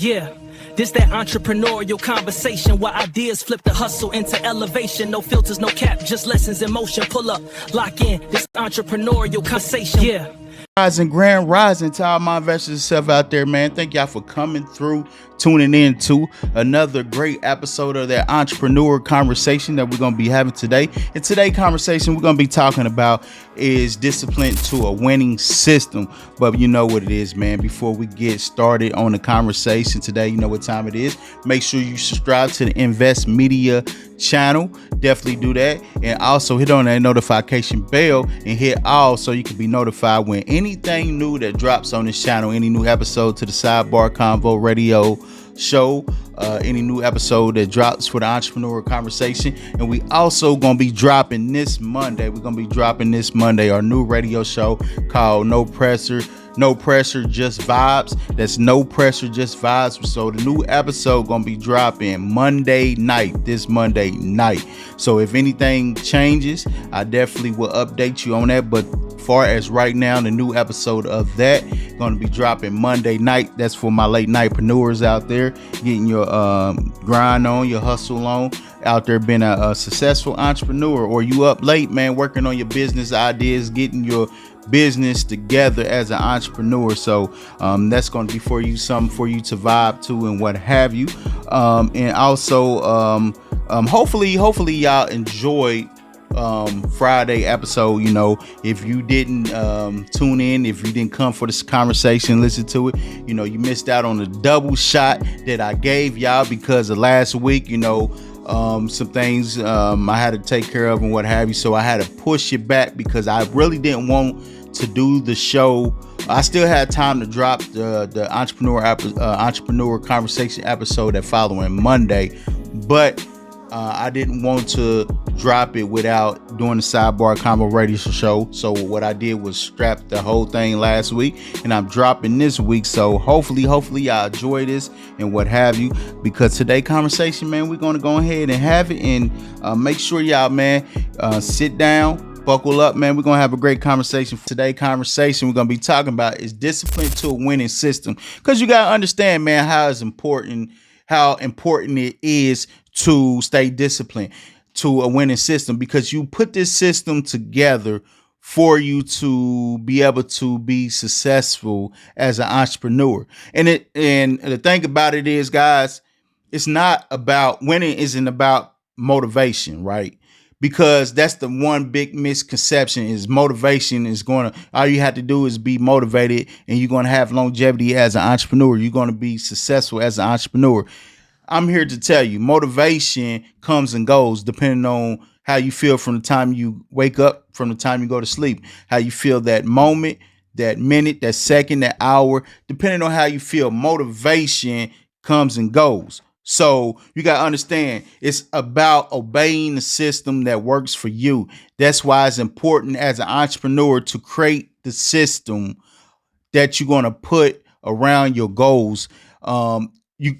Yeah, this that entrepreneurial conversation where ideas flip the hustle into elevation. No filters, no cap, just lessons in motion. Pull up, lock in, this entrepreneurial conversation. Yeah. Rising, grand rising to all my investors and stuff out there, man. Thank y'all for coming through, tuning in to another great episode of that Entrepreneurial Conversation that we're going to be having today. In today's conversation, we're going to be talking about is discipline to a winning system. But you know what it is, man. Before we get started on the conversation today, you know what time it is. Make sure you subscribe to the Invest Media channel. Definitely do that. And also hit on that notification bell and hit all so you can be notified when anything new that drops on this channel, any new episode to the Sidebar Convo Radio show, any new episode that drops for the Entrepreneurial Conversation. And we also gonna be dropping this Monday. Our new radio show called No Pressure, Just Vibes. That's No Pressure, Just Vibes. So the new episode gonna be dropping this Monday night. So if anything changes, I definitely will update you on that. But far as right now, the new episode of that going to be dropping Monday night. That's for my late nightpreneurs out there getting your grind on, your hustle on, out there being a successful entrepreneur, or you up late, man, working on your business ideas, getting your business together as an entrepreneur. So that's going to be for you, something for you to vibe to and what have you. And also hopefully y'all enjoyed Friday episode. You know, if you didn't tune in, if you didn't come for this conversation, listen to it, you know, you missed out on the double shot that I gave y'all because of last week. You know, some things I had to take care of and what have you, so I had to push it back because I really didn't want to do the show. I still had time to drop the entrepreneur conversation episode that following Monday, but I didn't want to drop it without doing the Sidebar Combo Radio show. So what I did was strap the whole thing last week, and I'm dropping this week. So hopefully y'all enjoy this and what have you, because today conversation, man, we're going to go ahead and have it, and make sure y'all, man, sit down, buckle up, man. We're going to have a great conversation. Today conversation we're going to be talking about is discipline to a winning system, because you got to understand, man, how important it is to stay disciplined to a winning system, because you put this system together for you to be able to be successful as an entrepreneur. And the thing about it is, guys, it's not about winning, isn't about motivation, right? Because that's the one big misconception, is motivation is all you have to do is be motivated and you're going to have longevity as an entrepreneur. You're going to be successful as an entrepreneur. I'm here to tell you, motivation comes and goes depending on how you feel from the time you wake up, from the time you go to sleep, how you feel that moment, that minute, that second, that hour, depending on how you feel. Motivation comes and goes. So you got to understand, it's about obeying the system that works for you. That's why it's important as an entrepreneur to create the system that you're going to put around your goals. You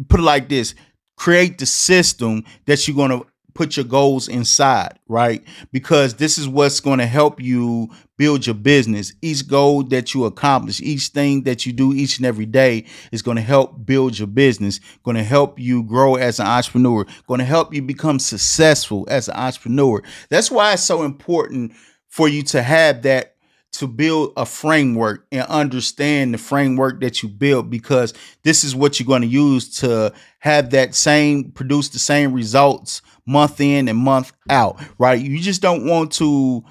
put it like this: create the system that you're going to put your goals inside, right? Because this is what's going to help you build your business. Each goal that you accomplish, each thing that you do each and every day is going to help build your business, going to help you grow as an entrepreneur, going to help you become successful as an entrepreneur. That's why it's so important for you to have that, to build a framework and understand the framework that you build, because this is what you're going to use to have produce the same results month in and month out, right? You just don't want to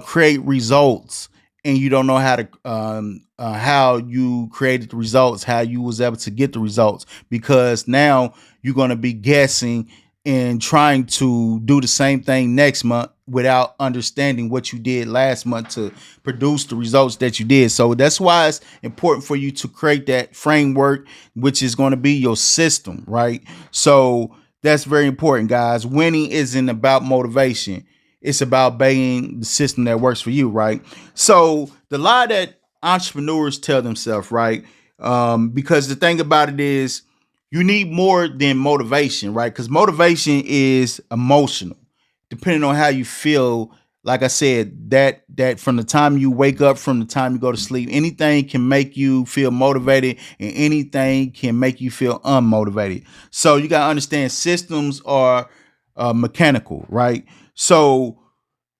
create results and you don't know how you created the results, how you was able to get the results, because now you're going to be guessing and trying to do the same thing next month without understanding what you did last month to produce the results that you did. So that's why it's important for you to create that framework, which is going to be your system, right? So that's very important, guys. Winning isn't about motivation. It's about obeying the system that works for you, right? So the lie that entrepreneurs tell themselves, right? Because the thing about it is, you need more than motivation, right? Because motivation is emotional. Depending on how you feel like I said, that from the time you wake up, from the time you go to sleep, anything can make you feel motivated and anything can make you feel unmotivated. So you got to understand systems are mechanical, right? So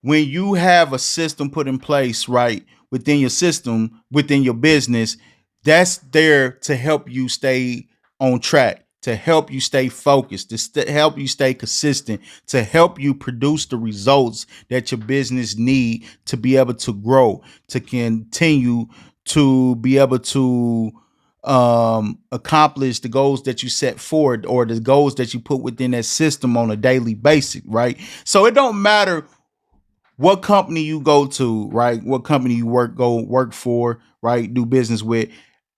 when you have a system put in place, right, within your system, within your business, that's there to help you stay on track, to help you stay focused, to help you stay consistent, to help you produce the results that your business need to be able to grow, to continue to be able to accomplish the goals that you set forward or the goals that you put within that system on a daily basis, right? So it don't matter what company you go to, right? What company you go work for, right? Do business with.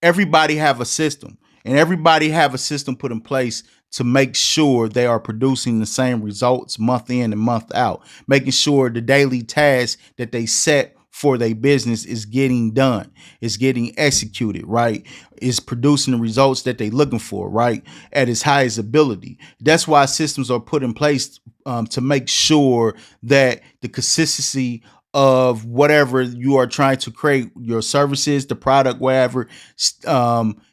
Everybody have a system, and everybody have a system put in place to make sure they are producing the same results month in and month out, making sure the daily tasks that they set for their business is getting done, is getting executed, right? Is producing the results that they're looking for, right? At its highest ability. That's why systems are put in place to make sure that the consistency of whatever you are trying to create, your services, the product, whatever,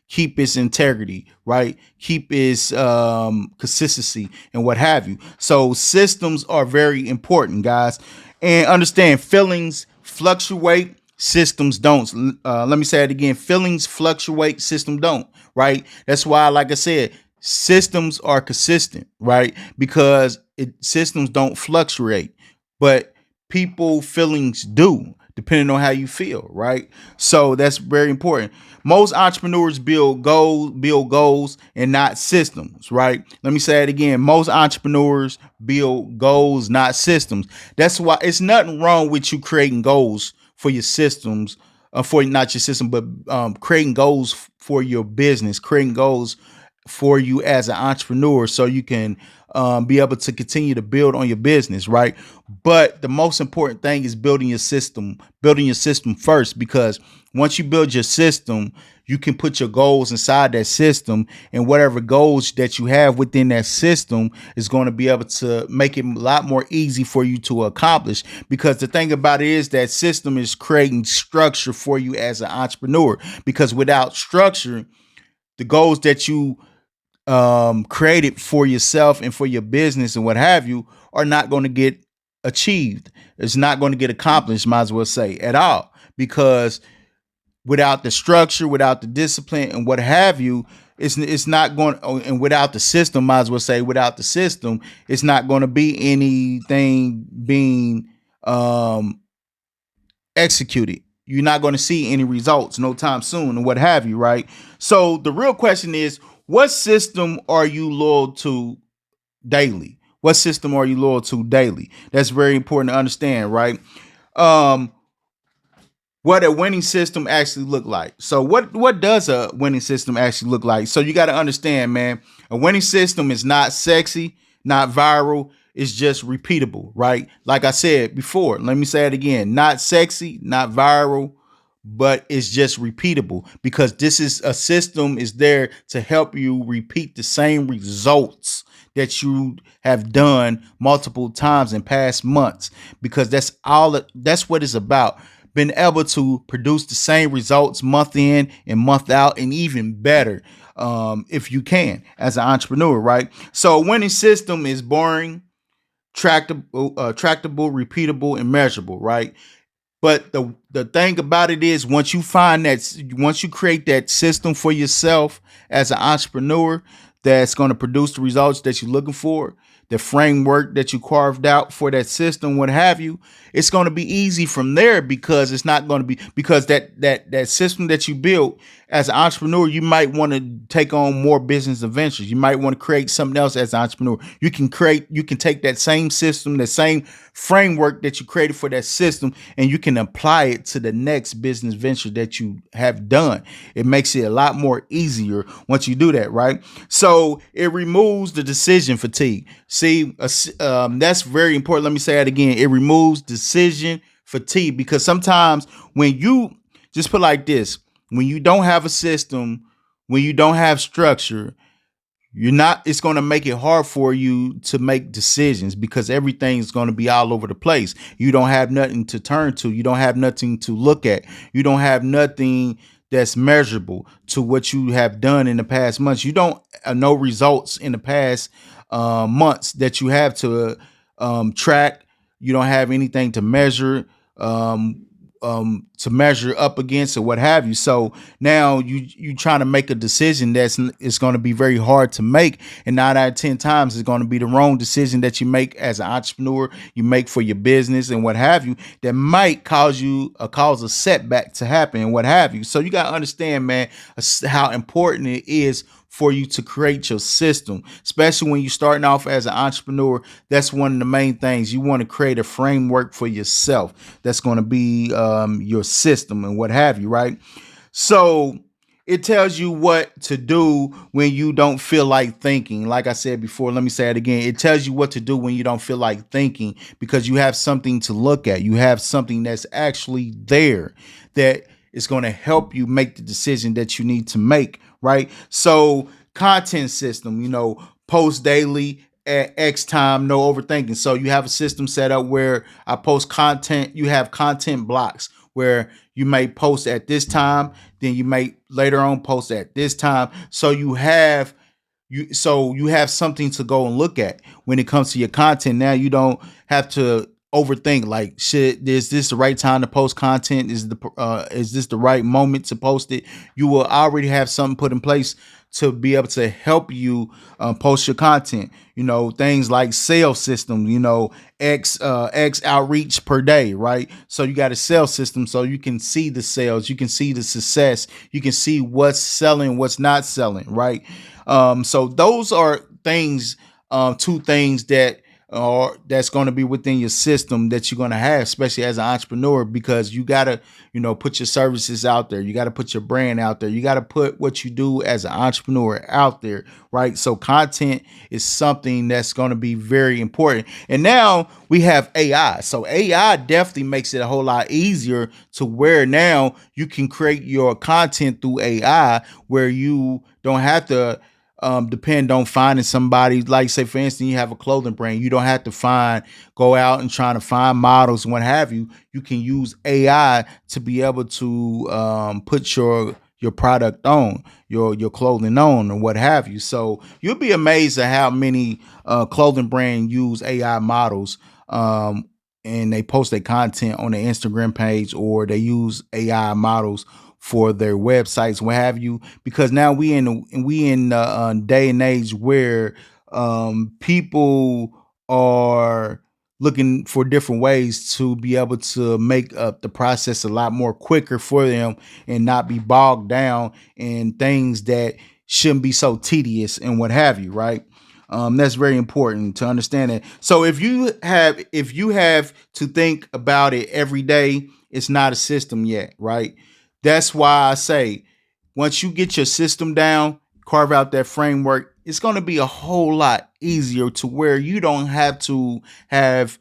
keep its integrity, right? Keep its consistency and what have you. So systems are very important, guys. And understand feelings fluctuate, systems don't. Let me say it again. Feelings fluctuate, system don't, right? That's why, like I said, systems are consistent, right? Because systems don't fluctuate, but people feelings do, depending on how you feel, right? So that's very important. Most entrepreneurs build goals and not systems, right? Let me say it again. Most entrepreneurs build goals, not systems. That's why it's nothing wrong with you creating goals for your systems, for not your system, but creating goals for your business, creating goals for you as an entrepreneur so you can be able to continue to build on your business, right? But the most important thing is building your system first, because once you build your system, you can put your goals inside that system, and whatever goals that you have within that system is going to be able to make it a lot more easy for you to accomplish. Because the thing about it is that system is creating structure for you as an entrepreneur, because without structure, the goals that you created for yourself and for your business and what have you are not going to get achieved. It's not going to get accomplished, might as well say, at all, because without the structure, without the discipline and what have you, it's not going, and without the system, might as well say, without the system, it's not going to be anything being executed. You're not going to see any results no time soon and what have you, right? So the real question is, what system are you loyal to daily? What system are you loyal to daily? That's very important to understand, right? What a winning system actually look like. So what does a winning system actually look like? So you got to understand, man, a winning system is not sexy, not viral. It's just repeatable, right? Like I said before, let me say it again. Not sexy, not viral, but it's just repeatable, because this is a system is there to help you repeat the same results that you have done multiple times in past months, because that's what it's about. Been able to produce the same results month in and month out, and even better, if you can, as an entrepreneur, right? So a winning system is boring, tractable, repeatable, and measurable, right? But the thing about it is, once you create that system for yourself as an entrepreneur that's going to produce the results that you're looking for, the framework that you carved out for that system, what have you, it's going to be easy from there, because it's not going to be, because that system that you built as an entrepreneur, you might want to take on more business adventures. You might want to create something else as an entrepreneur. You can take that same system, the same framework that you created for that system, and you can apply it to the next business venture that you have done. It makes it a lot more easier once you do that, right? So it removes the decision fatigue. See, that's very important. Let me say that again. It removes decision fatigue, because sometimes when you just put like this, when you don't have a system, when you don't have structure, it's going to make it hard for you to make decisions because everything's going to be all over the place. You don't have nothing to turn to. You don't have nothing to look at. You don't have nothing that's measurable to what you have done in the past months. You don't know results in the past months that you have to track. You don't have anything to measure. To measure up against or what have you. So now you trying to make a decision it's going to be very hard to make, and 9 out of 10 times it's going to be the wrong decision that you make as an entrepreneur, you make for your business and what have you, that might cause a setback to happen and what have you. So you got to understand, man, how important it is for you to create your system, especially when you're starting off as an entrepreneur. That's one of the main things. You want to create a framework for yourself that's going to be your system and what have you, right? So it tells you what to do when you don't feel like thinking. Like I said before, let me say it again. It tells you what to do when you don't feel like thinking, because you have something to look at. You have something that's actually there that is going to help you make the decision that you need to make, right? So content system, post daily at X time, no overthinking. So you have a system set up where I post content. You have content blocks where you may post at this time, then you may later on post at this time. So you have something to go and look at when it comes to your content. Now you don't have to overthink, like, shit, is this the right time to post content? Is this the right moment to post it? You will already have something put in place to be able to help you post your content. Things like sales systems, X outreach per day, right? So you got a sales system so you can see the sales, you can see the success, you can see what's selling, what's not selling, right? So those are things, two things that's going to be within your system that you're going to have, especially as an entrepreneur, because you got to, put your services out there. You got to put your brand out there. You got to put what you do as an entrepreneur out there, right? So content is something that's going to be very important. And now we have AI. So AI definitely makes it a whole lot easier to where now you can create your content through AI where you don't have to depend on finding somebody. Like, say for instance, you have a clothing brand. You don't have to go out and trying to find models and what have you. You can use AI to be able to put your product on, your clothing on, or what have you. So you'll be amazed at how many clothing brands use AI models, and they post their content on their Instagram page, or they use AI models for their websites, what have you, because now we in a day and age where people are looking for different ways to be able to make up the process a lot more quicker for them and not be bogged down in things that shouldn't be so tedious and what have you, right? That's very important to understand that. So if you have to think about it every day, it's not a system yet, right? That's why I say, once you get your system down, carve out that framework, it's going to be a whole lot easier to where you don't have to have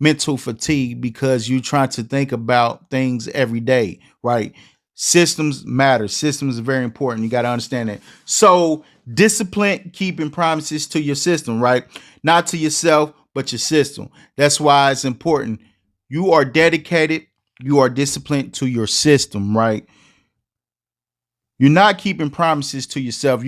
mental fatigue, because you're trying to think about things every day, right? Systems matter. Systems are very important. You got to understand that. So discipline, keeping promises to your system, right? Not to yourself, but your system. That's why it's important. You are dedicated. You are disciplined to your system, right? You're not keeping promises to yourself.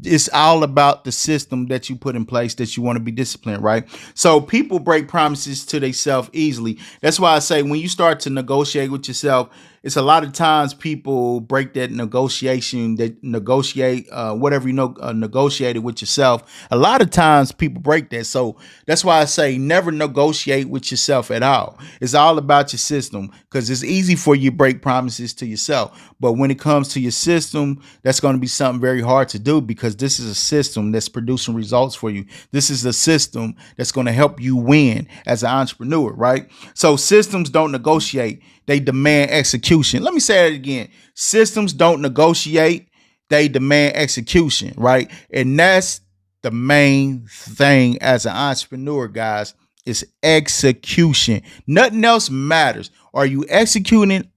It's all about the system that you put in place that you want to be disciplined, right? So people break promises to themselves easily. That's why I say when you start to negotiate with yourself, it's a lot of times people break that negotiation, whatever negotiated with yourself. A lot of times people break that. So that's why I say never negotiate with yourself at all. It's all about your system, because it's easy for you to break promises to yourself. But when it comes to your system, that's going to be something very hard to do, because this is a system that's producing results for you. This is a system that's going to help you win as an entrepreneur, right? So systems don't negotiate. They demand execution. Let me say that again. Systems don't negotiate. They demand execution, right? And that's the main thing as an entrepreneur, guys, is execution. Nothing else matters. Are you executing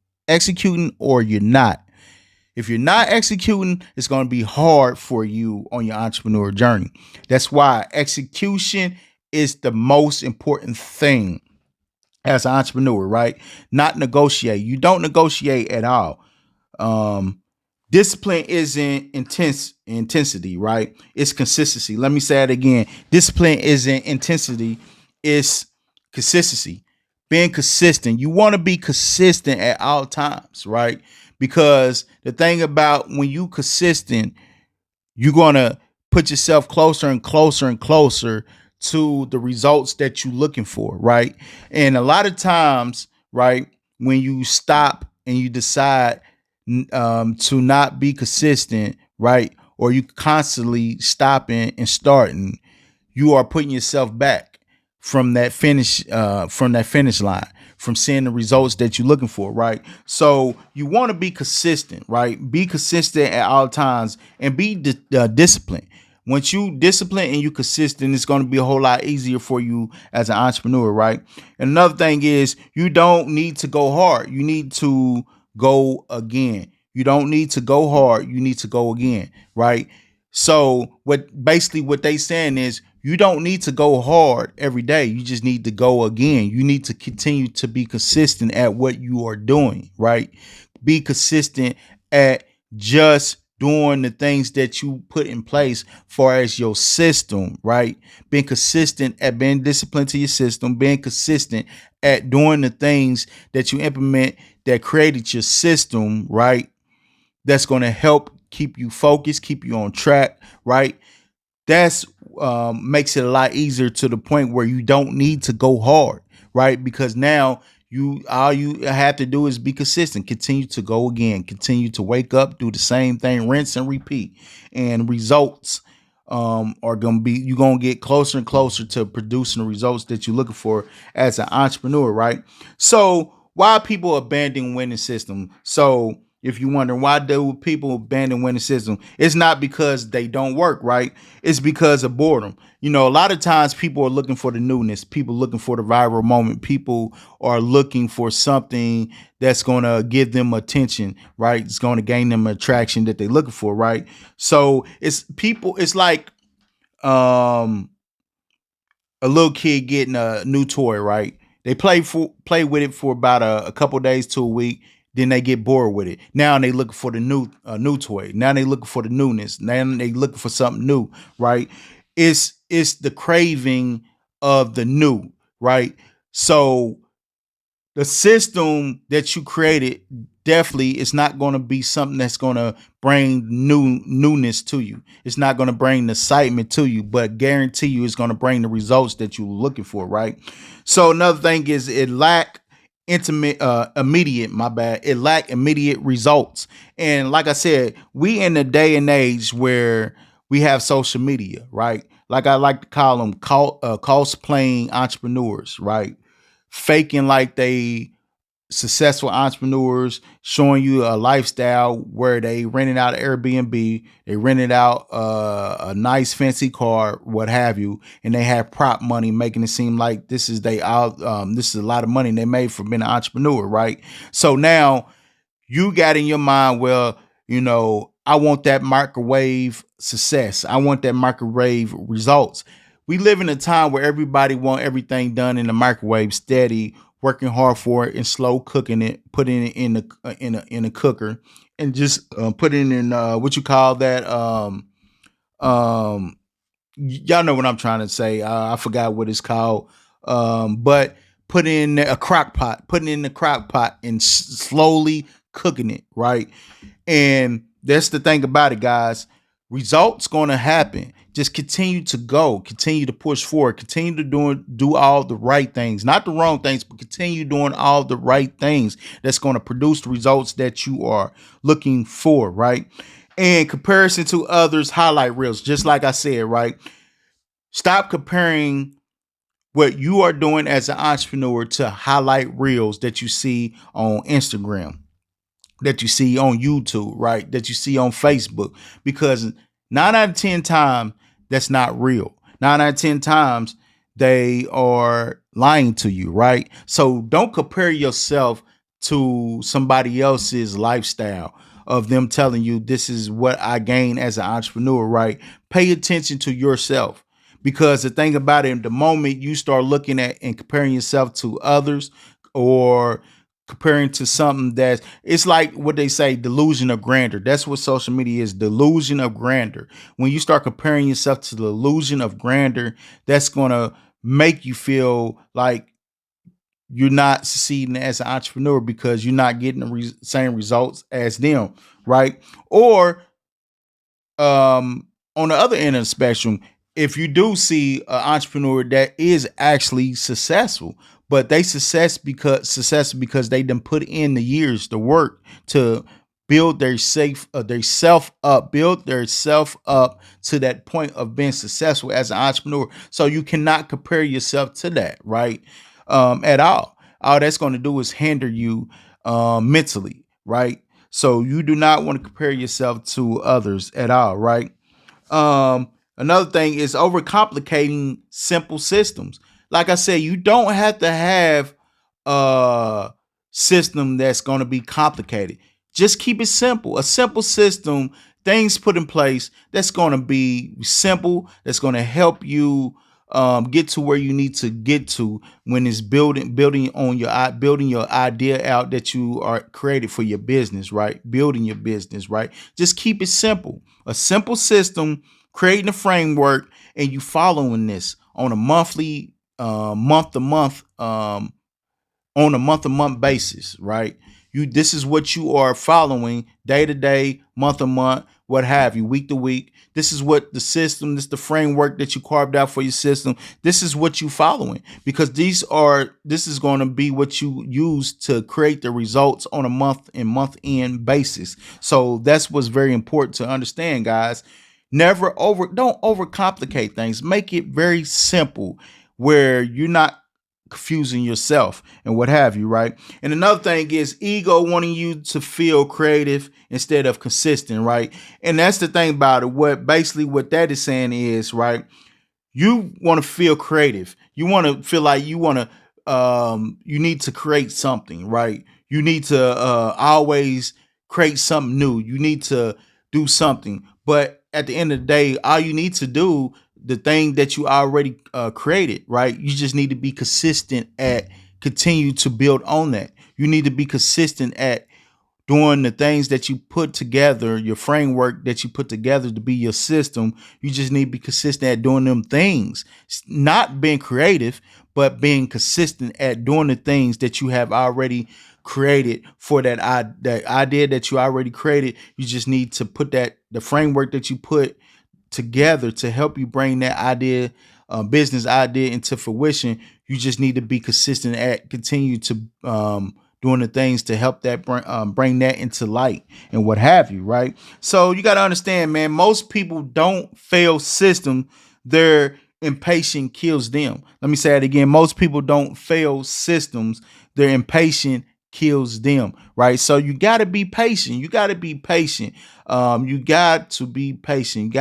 or you're not? If you're not executing, it's going to be hard for you on your entrepreneur journey. That's why execution is the most important thing as an entrepreneur, right? Not negotiate. You don't negotiate at all. Um, Discipline isn't intensity, right? It's consistency. Let me say it again. Discipline isn't intensity, it's consistency. Being consistent. You want to be consistent at all times, right? Because the thing about when you consistent, you're gonna put yourself closer and closer and closer to the results that you're looking for, right? And a lot of times, right, when you stop and you decide to not be consistent, right, or you constantly stopping and starting, you are putting yourself back from that finish line, from seeing the results that you're looking for, right? So you want to be consistent, right? Be consistent at all times and be disciplined. Once you discipline and you consistent, it's going to be a whole lot easier for you as an entrepreneur, right? And another thing is you don't need to go hard. You need to go again. You don't need to go hard. You need to go again, right? So what they saying is you don't need to go hard every day. You just need to go again. You need to continue to be consistent at what you are doing, right? Be consistent at just doing the things that you put in place far as your system, right? Being consistent at being disciplined to your system, being consistent at doing the things that you implement that created your system, right? That's going to help keep you focused, keep you on track, right? That's makes it a lot easier to the point where you don't need to go hard, right? Because now all you have to do is be consistent, continue to go again, continue to wake up, do the same thing, rinse and repeat, and results are gonna be you're gonna get closer and closer to producing the results that you're looking for as an entrepreneur, right? So why people abandon winning system? So if you wonder why do people abandon winning system, it's not because they don't work, right? It's because of boredom. You know, a lot of times people are looking for the newness, people looking for the viral moment, people are looking for something that's going to give them attention, right? It's going to gain them attraction that they're looking for, right? So it's like um a little kid getting a new toy, right? They play with it for about a couple days to a week. Then they get bored with it. Now they looking for the new toy. Now they looking for the newness. Now they looking for something new, right? It's the craving of the new, right? So the system that you created definitely is not going to be something that's going to bring newness to you. It's not going to bring the excitement to you, but guarantee you it's going to bring the results that you're looking for, right? So another thing is it lack immediate, my bad. It lack immediate results. And like I said, we in the day and age where we have social media, right? Like I like to call them cosplaying entrepreneurs, right? Faking like they successful entrepreneurs, showing you a lifestyle where they rented out Airbnb, they rented out a nice fancy car, what have you, and they have prop money, making it seem like this is this is a lot of money they made from being an entrepreneur, right? So now you got in your mind, well, you know, I want that microwave success. I want that microwave results. We live in a time where everybody want everything done in the microwave, steady, working hard for it, and slow cooking it, putting it in a cooker, and just putting in what you call that. Y'all know what I'm trying to say. I forgot what it's called, but put in a crock pot, putting in the crock pot and slowly cooking it, right? And that's the thing about it, guys. Results going to happen. Just continue to go, continue to push forward, continue to do all the right things, not the wrong things, but continue doing all the right things that's going to produce the results that you are looking for, right? And comparison to others, highlight reels, just like I said, right? Stop comparing what you are doing as an entrepreneur to highlight reels that you see on Instagram, that you see on YouTube, right? That you see on Facebook, because 9 out of 10 times that's not real. 9 out of 10 times they are lying to you, right? So don't compare yourself to somebody else's lifestyle. of them telling you this is what I gain as an entrepreneur, right? Pay attention to yourself. Because the thing about it, the moment you start looking at and comparing yourself to others, or comparing to something that's, it's like what they say, delusion of grandeur. That's what social media is, delusion of grandeur. When you start comparing yourself to the illusion of grandeur, that's going to make you feel like you're not succeeding as an entrepreneur because you're not getting the same results as them, right? Or on the other end of the spectrum, if you do see an entrepreneur that is actually successful, but they successful because they done put in the years, the work to build their self up, build their self up to that point of being successful as an entrepreneur. So you cannot compare yourself to that, right? At all that's going to do is hinder you mentally, right? So you do not want to compare yourself to others at all, right? Another thing is overcomplicating simple systems. Like I said, you don't have to have a system that's going to be complicated. Just keep it simple. A simple system, things put in place that's going to be simple, that's going to help you get to where you need to get to when it's building your idea out that you are created for your business, right? Building your business, right? Just keep it simple. A simple system, creating a framework, and you following this on a monthly, month to month, on a month to month basis, right? This is what you are following day to day, month to month, what have you, week to week. This is what the system, this is the framework that you carved out for your system. This is what you following, because this is going to be what you use to create the results on a month and month end basis. So that's what's very important to understand, guys. Don't overcomplicate things. Make it very simple where you're not confusing yourself and what have you, right? And another thing is ego wanting you to feel creative instead of consistent, right? And that's the thing about it. What that is saying is, right, you want to feel creative. You want to feel like you need to create something, right? You need to always create something new. You need to do something. But at the end of the day, all you need to do, the thing that you already created, right? You just need to be consistent at continue to build on that. You need to be consistent at doing the things that you put together, your framework that you put together to be your system. You just need to be consistent at doing them things, not being creative, but being consistent at doing the things that you have already created for that idea that you already created. You just need to put the framework that you put together to help you bring that business idea into fruition. You just need to be consistent at continue to doing the things to help that bring that into light and what have you, right? So you got to understand, man, most people don't fail system. Their impatient kills them. Let me say it again. Most people don't fail systems. Their impatient kills them, right? So you got to be patient. You got to be patient. You got to be patient.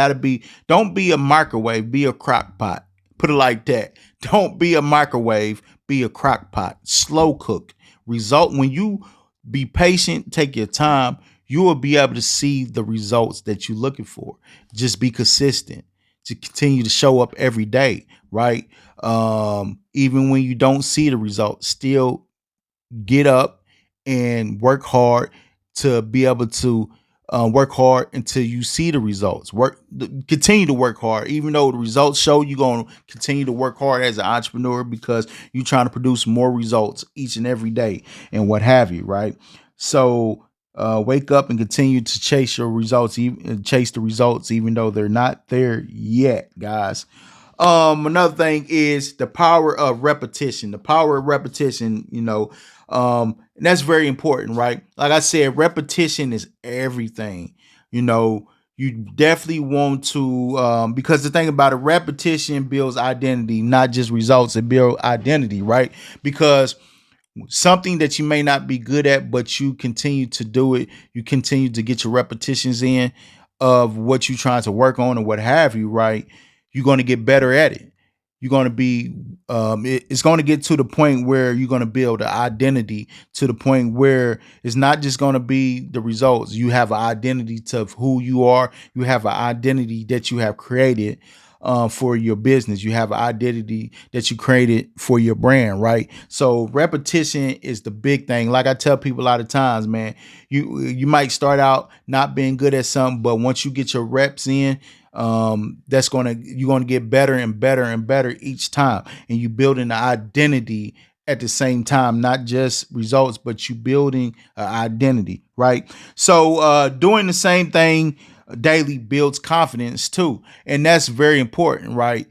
Don't be a microwave, be a crock pot. Put it like that. Don't be a microwave, be a crock pot. Slow cook. When you be patient, take your time, you will be able to see the results that you're looking for. Just be consistent to continue to show up every day, right? Even when you don't see the results, still get up and work hard to be able to work hard until you see the results. Continue to work hard, even though the results show you're going to continue to work hard as an entrepreneur because you're trying to produce more results each and every day and what have you, right? So wake up and continue to chase your results, chase the results, even though they're not there yet, guys. Another thing is the power of repetition. The power of repetition, and that's very important, right? Like I said, repetition is everything. You definitely want to, because the thing about it, repetition builds identity, not just results. It builds identity, right? Because something that you may not be good at, but you continue to do it, you continue to get your repetitions in of what you're trying to work on and what have you, right? You're going to get better at it. you're going to be it's going to get to the point where you're going to build an identity, to the point where it's not just going to be the results. You have an identity to who you are. You have an identity that you have created for your business. You have an identity that you created for your brand, right? So repetition is the big thing. Like I tell people a lot of times, man, you might start out not being good at something, but once you get your reps in, you're gonna get better and better and better each time, and you building an identity at the same time, not just results, but you building an identity, right? So doing the same thing daily builds confidence too, and that's very important, right?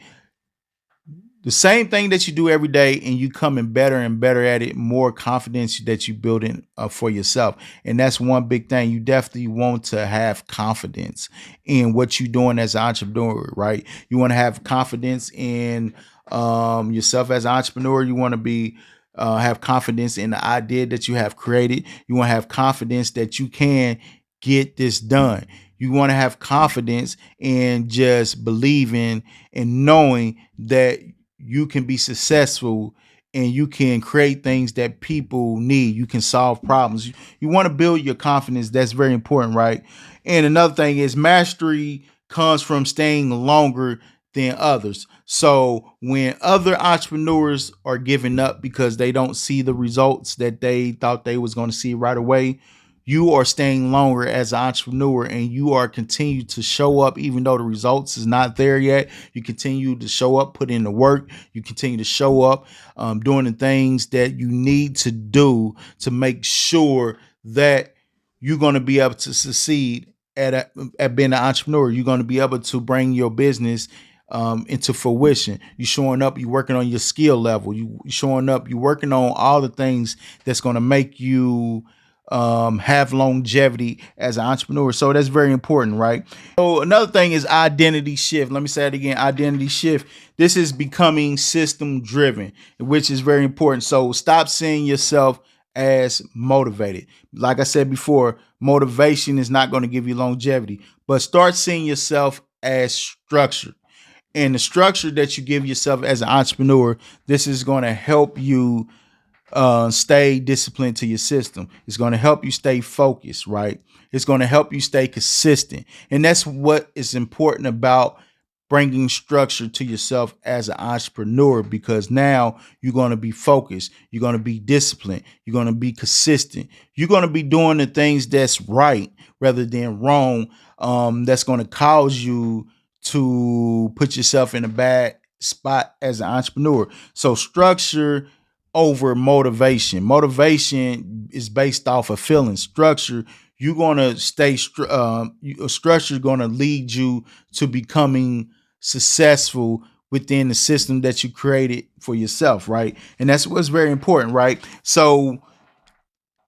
The same thing that you do every day, and you coming better and better at it, more confidence that you building for yourself. And that's one big thing. You definitely want to have confidence in what you're doing as an entrepreneur, right? You want to have confidence in yourself as an entrepreneur. You want to be have confidence in the idea that you have created. You want to have confidence that you can get this done. You want to have confidence in just believing and knowing that you can be successful and you can create things that people need. You can solve problems. You want to build your confidence. That's very important, right? And another thing is mastery comes from staying longer than others. So when other entrepreneurs are giving up because they don't see the results that they thought they was going to see right away, you are staying longer as an entrepreneur, and you are continue to show up even though the results is not there yet. You continue to show up, put in the work. You continue to show up, doing the things that you need to do to make sure that you're going to be able to succeed at being an entrepreneur. You're going to be able to bring your business into fruition. You showing up, you working on your skill level. You showing up, you working on all the things that's going to make you have longevity as an entrepreneur. So that's very important, right? So another thing is identity shift. Let me say it again, identity shift. This is becoming system driven, which is very important. So stop seeing yourself as motivated. Like I said before, motivation is not going to give you longevity, but start seeing yourself as structured. And the structure that you give yourself as an entrepreneur, this is going to help you stay disciplined to your system. It's going to help you stay focused, right? It's going to help you stay consistent. And that's what is important about bringing structure to yourself as an entrepreneur, because now you're going to be focused. You're going to be disciplined. You're going to be consistent. You're going to be doing the things that's right rather than wrong. That's going to cause you to put yourself in a bad spot as an entrepreneur. So structure over motivation. Motivation is based off of feeling. Structure, you're going to structure is going to lead you to becoming successful within the system that you created for yourself, right? And that's what's very important, right? So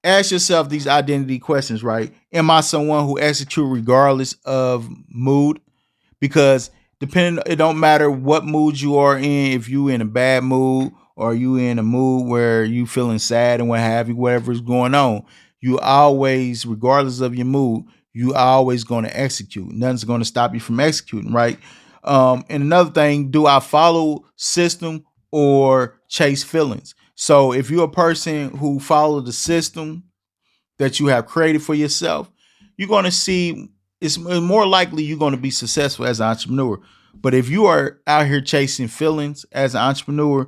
ask yourself these identity questions, right? Am I someone who executes regardless of mood? Because depending, it don't matter what mood you are in. If you in a bad mood or you in a mood where you feeling sad and what have you, whatever is going on, you always, regardless of your mood, you always going to execute. Nothing's going to stop you from executing, right? And another thing, do I follow system or chase feelings? So if you're a person who follow the system that you have created for yourself, you're going to see it's more likely you're going to be successful as an entrepreneur. But if you are out here chasing feelings as an entrepreneur,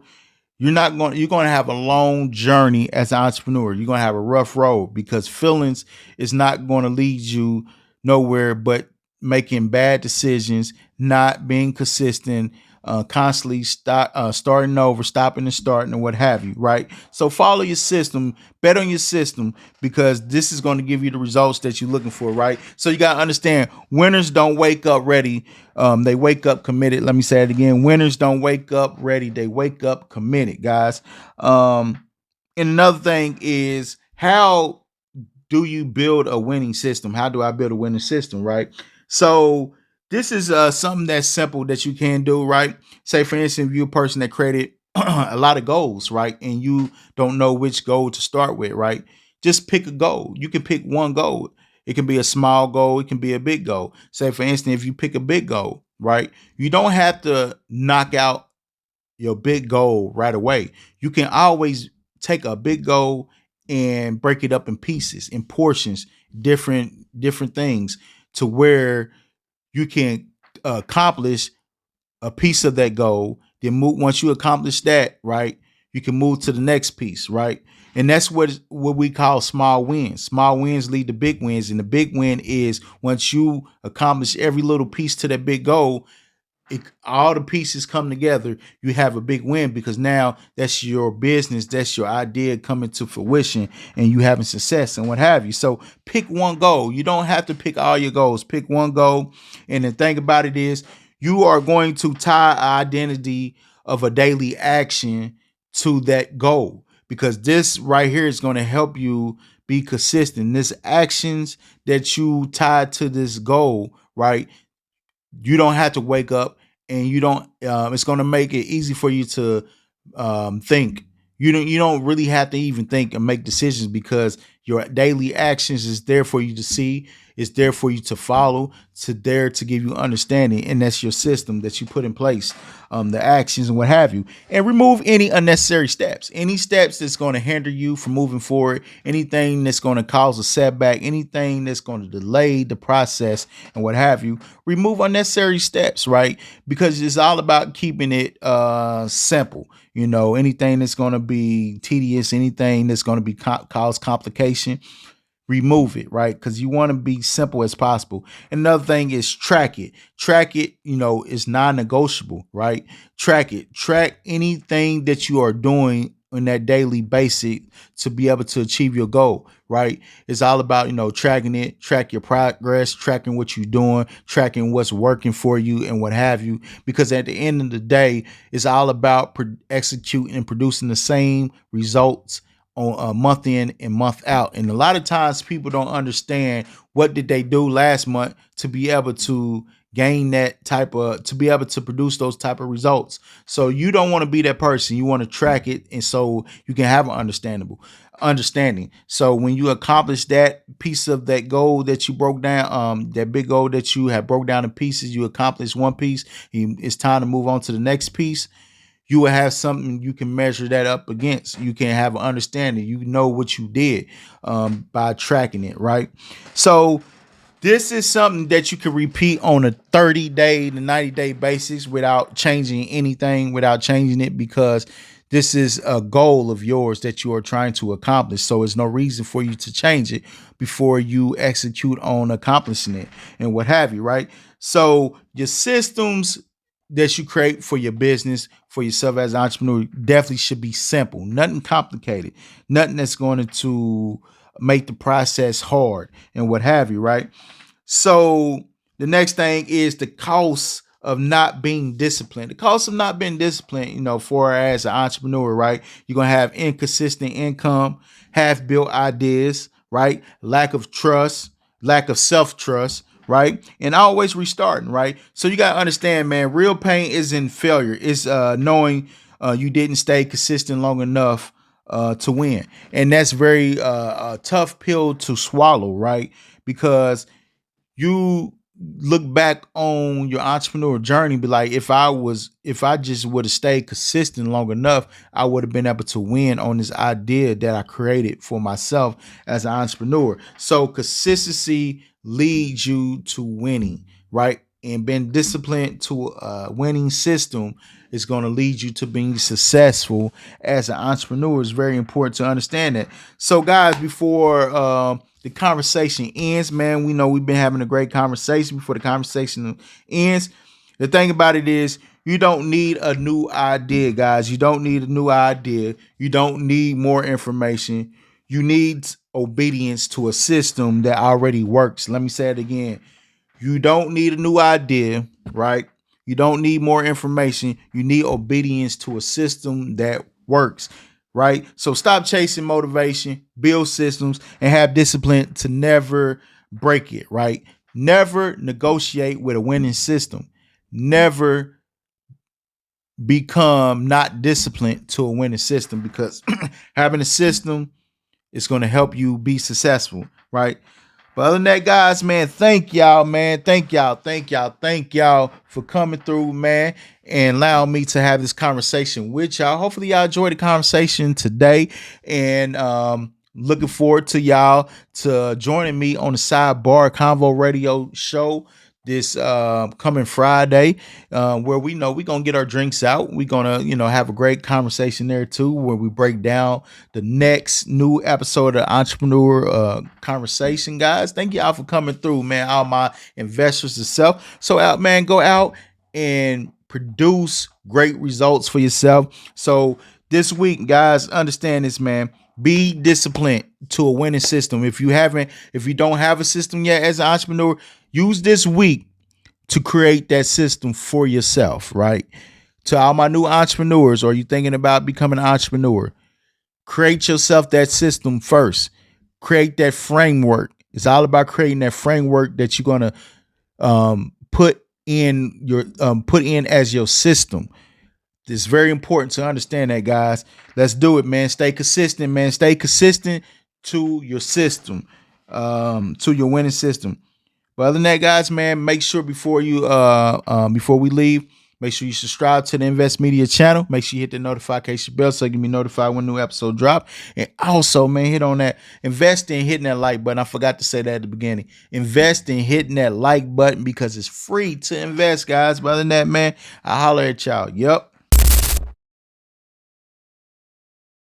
you're going to have a long journey as an entrepreneur. You're going to have a rough road, because feelings is not going to lead you nowhere but making bad decisions, not being consistent, constantly starting over, stopping and starting, and what have you, right? So follow your system, bet on your system, because this is going to give you the results that you're looking for, right? So you got to understand, winners don't wake up ready. They wake up committed. Let me say it again. Winners don't wake up ready. They wake up committed, guys. And another thing is, how do you build a winning system? How do I build a winning system, right? So this is something that's simple that you can do, right? Say, for instance, if you're a person that created a lot of goals, right? And you don't know which goal to start with, right? Just pick a goal. You can pick one goal. It can be a small goal. It can be a big goal. Say, for instance, if you pick a big goal, right? You don't have to knock out your big goal right away. You can always take a big goal and break it up in pieces, in portions, different things, to where you can accomplish a piece of that goal. Then move, once you accomplish that, right, you can move to the next piece, right? And that's what we call small wins. Small wins lead to big wins, and the big win is once you accomplish every little piece to that big goal, all the pieces come together, you have a big win, because now that's your business, that's your idea coming to fruition, and you having success and what have you. So pick one goal. You don't have to pick all your goals. Pick one goal. And the thing about it is, you are going to tie identity of a daily action to that goal, because this right here is going to help you be consistent. This actions that you tie to this goal, right? You don't have to wake up, and you don't it's going to make it easy for you to think. You don't really have to even think and make decisions, because your daily actions is there for you to see. It's there for you to follow, to there to give you understanding, and that's your system that you put in place, the actions and what have you. And remove any unnecessary steps, any steps that's going to hinder you from moving forward, anything that's going to cause a setback, anything that's going to delay the process and what have you. Remove unnecessary steps, right? Because it's all about keeping it simple. Anything that's going to be tedious, anything that's going to be cause complication, remove it, right? Because you want to be simple as possible. Another thing is track it. Track it, is non-negotiable, right? Track it. Track anything that you are doing on that daily basis to be able to achieve your goal, right? It's all about, tracking it, track your progress, tracking what you're doing, tracking what's working for you and what have you. Because at the end of the day, it's all about executing and producing the same results on month in and month out. And a lot of times people don't understand what did they do last month to be able to gain to be able to produce those type of results. So you don't want to be that person. You want to track it, and so you can have an understanding. So when you accomplish that piece of that goal that you broke down, that big goal that you have broke down in pieces, you accomplish one piece, it's time to move on to the next piece. You will have something you can measure that up against. You can have an understanding. You know what you did by tracking it, right? So this is something that you can repeat on a 30-day to 90-day basis without changing anything, without changing it, because this is a goal of yours that you are trying to accomplish. So there's no reason for you to change it before you execute on accomplishing it and what have you, right? So your systems that you create for your business, for yourself as an entrepreneur, definitely should be simple, nothing complicated, nothing that's going to make the process hard and what have you, right? So the next thing is the cost of not being disciplined. The cost of not being disciplined, for as an entrepreneur, right? You're going to have inconsistent income, half-built ideas, right? Lack of trust, lack of self-trust, right? And always restarting, right? So you got to understand, man, real pain isn't failure. It's knowing you didn't stay consistent long enough to win. And that's very a tough pill to swallow, right? Because you look back on your entrepreneurial journey, be like, if I just would have stayed consistent long enough, I would have been able to win on this idea that I created for myself as an entrepreneur. So consistency leads you to winning, right? And being disciplined to a winning system is going to lead you to being successful as an entrepreneur. It's very important to understand that. So guys, before the conversation ends, man, we know we've been having a great conversation. Before the conversation ends, the thing about it is, you don't need a new idea, guys. You don't need a new idea. You don't need more information. You need obedience to a system that already works. Let me say it again. You don't need a new idea, right? You don't need more information. You need obedience to a system that works, right? So stop chasing motivation, build systems, and have discipline to never break it, right? Never negotiate with a winning system. Never become not disciplined to a winning system, because having a system is going to help you be successful, right? But other than that, guys, man, thank y'all, man. Thank y'all for coming through, man, and allowing me to have this conversation with y'all. Hopefully, y'all enjoyed the conversation today, and looking forward to y'all to joining me on the Sidebar Convo Radio show this coming Friday, where we know we're gonna get our drinks out. We're gonna, have a great conversation there too, where we break down the next new episode of Entrepreneur Conversation, guys. Thank y'all for coming through, man. All my investors itself. So out, man, go out and produce great results for yourself. So this week, guys, understand this, man. Be disciplined to a winning system. If you don't have a system yet as an entrepreneur, use this week to create that system for yourself, right? To all my new entrepreneurs, or you thinking about becoming an entrepreneur, create yourself that system first. Create that framework. It's all about creating that framework that you're gonna put in as your system. It's very important to understand that, guys. Let's do it, man. Stay consistent, man. Stay consistent to your system, to your winning system. But other than that, guys, man, make sure before we leave, make sure you subscribe to the Invest Media channel. Make sure you hit the notification bell so you can be notified when new episode drop. And also, man, hit on that. Invest in hitting that like button. I forgot to say that at the beginning. Invest in hitting that like button because it's free to invest, guys. But other than that, man, I holler at y'all. Yup.